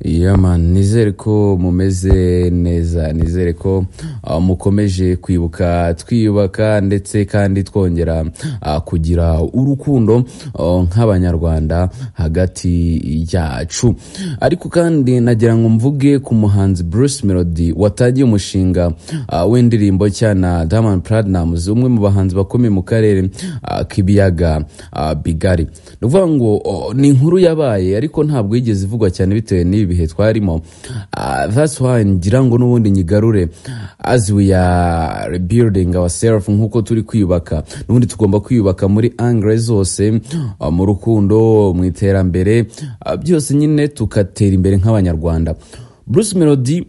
Man, nizere ko mumeze neza, nizere ko mukomeje kwibuka twiyubaka ndetse kandi twongera kugira urukundo nk'abanyarwanda hagati yacu. Ariko kandi nagira ngo mvuge ku muhanzi Bruce Melody watagiye umushinga w'indirimbo cyana Diamond Platnumz, umwe mu bahanzi bakomeye mu karere k'ibiyaga bigari. Nuvuga ngo ni inkuru yabaye ariko ntabwo yigeze ivugwa cyane bitewe n'ibi bihe twarimo. That's why ngira ngo n'ubundi nyigarure as we are rebuilding ourselves, nkuko turi kwiyubaka n'ubundi tugomba kwiyubaka muri angle zose, mu rukundo, mu iterambere, byose nyine tukatera imbere nk'abanyarwanda. Bruce Melody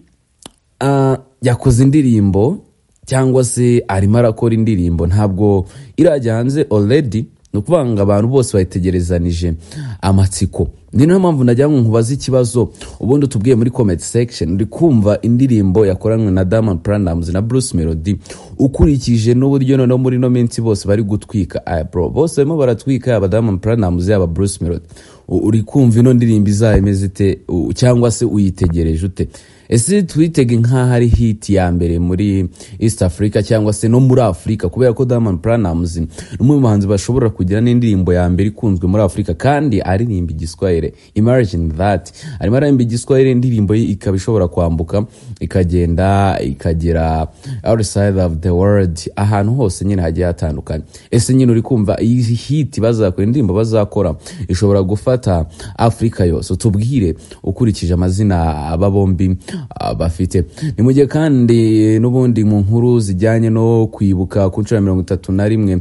yakoze indirimbo cyangwa se arimo arakora indirimbo, ntabwo irajya hanze already. Nukubanga abantu bose bayitegerezanije amatsiko. Ni nayo mpamvu najya nkubaza ikibazo, ubundi tubwiye muri comment section. Uri kumva indirimbo yakoranywe na Diamond Platnumz na Bruce Melody, ukurikije n'uburyo no muri no minsi bose bari gutwika. Bro, bose barimo baratwika, aba Diamond Platnumz yaba Bruce Melody. Uri kumva ino ndirimbo izayemeze ite cyangwa se uyitegereje ute? Ese twitege nka hari hit ya mbere muri East Africa cyangwa se no muri Africa, kubera ko Diamond Platnumz n'umwe mu bahanzi bashobora kugira n'indirimbo ya mbere ikunzwe muri Africa kandi aririmba igiswahili. Imagine that, arimo aririmba igiswahili, indirimbo ye ikaba ishobora kwambuka ikagenda ikagera outside of the world, ahantu hose nyine hagiye hatandukanye. Ese nyine uri kumva iyi hit bazakora, indirimbo bazakora ishobora gufata Africa yose? Tubwire ukurikije amazina aba bombi bafite. Ni mu gihe kandi n'ubundi mu nkuru zijyanye no kwibuka ku nshuro ya 31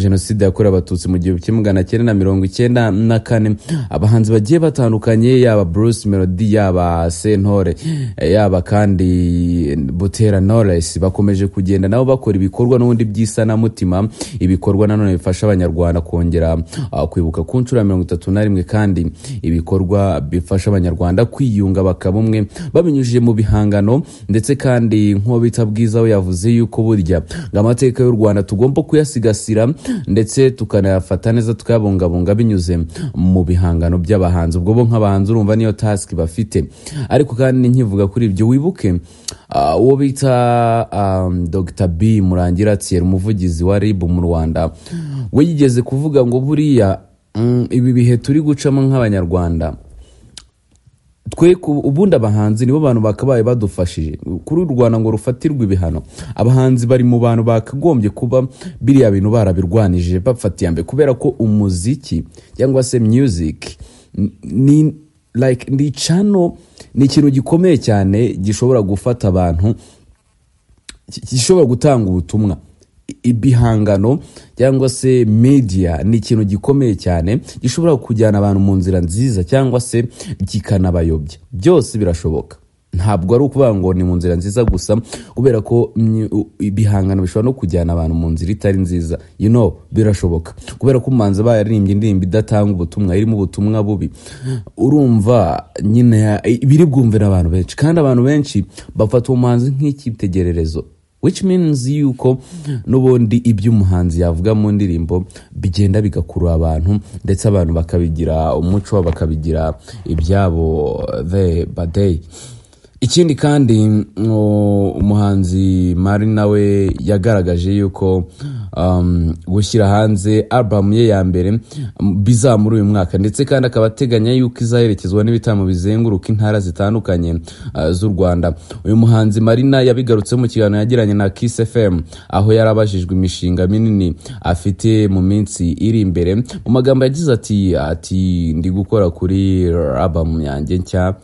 jenoside yakorewe abatutsi mu 1994, abahanzi bagiye batandukanye, yaba Bruce Melody, yaba Sentore, yaba kandi Butera Knowless, bakomeje kugenda nabo bakora ibikorwa n'ubundi by'isana mutima, ibikorwa nanone bifasha abanyarwanda kongera kwibuka ku nshuro ya 31, kandi ibikorwa bifasha abanyarwanda kwiyunga bakaba umwe babinyujije mu bihangano. Ndetse kandi nko bita Bwiza we yavuze yuko burya amateka y'u Rwanda tugomba kuyasigasira ndetse tukanayafata neza, tukayabungabunga binyuze mu bihangano by'abahanzi. Ubwo bo nk'abahanzi urumva niyo task bafite. Ariko kandi nkivuga kuri ibyo, wibuke uwo bita Dr. B Murangira Thierry, umuvugizi wa RIB mu Rwanda, we yigeze kuvuga ngo buriya ibi bihe turi gucamo nk'abanyarwanda, twe ubundi abahanzi nibo bantu bakabaye badufashije kuri u Rwanda ngo rufatirwe ibihano. Abahanzi bari mu bantu bakagombye kuba biriya bintu barabirwanije bafatiye ambe, kubera ko umuziki cyangwa se music ni like ndi channel, ni ikintu gikomeye cyane gishobora gufata abantu, gishobora gutanga ubutumwa. Ibihangano cyangwa se media ni ikintu gikomeye cyane gishobora kujyana abantu mu nzira nziza cyangwa se kikanabayobya. Byose birashoboka, ntabwo ari ukuvuga ngo ni mu nzira nziza gusa, kubera ko ibihangano bishobora no kujyana abantu mu nzira itari nziza. Birashoboka, kubera ko umanza bayaririmbye indirimbo idatanga ubutumwa, irimo ubutumwa bubi, urumva nyine biri bwumvira abantu benshi, kandi abantu benshi bafata umuhanzi nk'icyitegererezo, which means yuko n'ubundi ibyo umuhanzi yavuga mu ndirimbo bigenda bigakurura abantu, ndetse abantu bakabigira umuco, bakabigira ibyabo the day. Ikindi kandi umuhanzi Marina we yagaragaje yuko gushyira hanze album ye ya mbere bizamura uyu mwaka, ndetse kandi akaba ateganya yuko izaherekezwa n'ibitaramo bizenguruka intara zitandukanye z'u Rwanda. Uyu muhanzi Marina yabigarutse mu kiganiro yagiranye na Kiss FM, aho yarabajijwe imishinga minini afite mu minsi iri imbere. Mu magambo yagize ati ndi gukora kuri album yanjye nshya,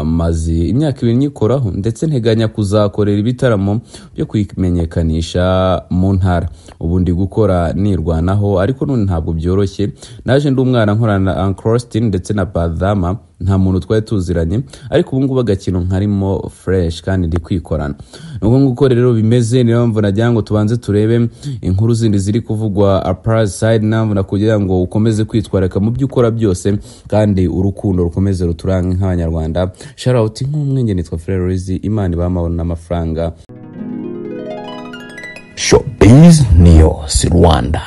maze imyaka 2 nyikoraho, ndetse nteganya kuzakorera ibitaramo byo kwimenyekanisha mu ntara. Ubu ndi gukora nirwanaho, ariko none ntabwo byoroshye. Naje ndi umwana nkorana na Uncle Austin ndetse na Badama, nta muntu twari tuziranye, ariko ubu ngubu agakino nkarimo fresh kandi ndi kwikorana. Nuko nguko rero bimeze. Niyo mpamvu najya ngo tubanze turebe inkuru zindi ziri kuvugwa upper side, na kugira ngo ukomeze kwitwareka mu byo ukora byose, kandi urukundo rukomeze ruturanga nk'abanyarwanda. Shout out nk'umwenge, nitwa Frere Rizi, Imana ibamabona n'amafaranga. Showbiz News Rwanda.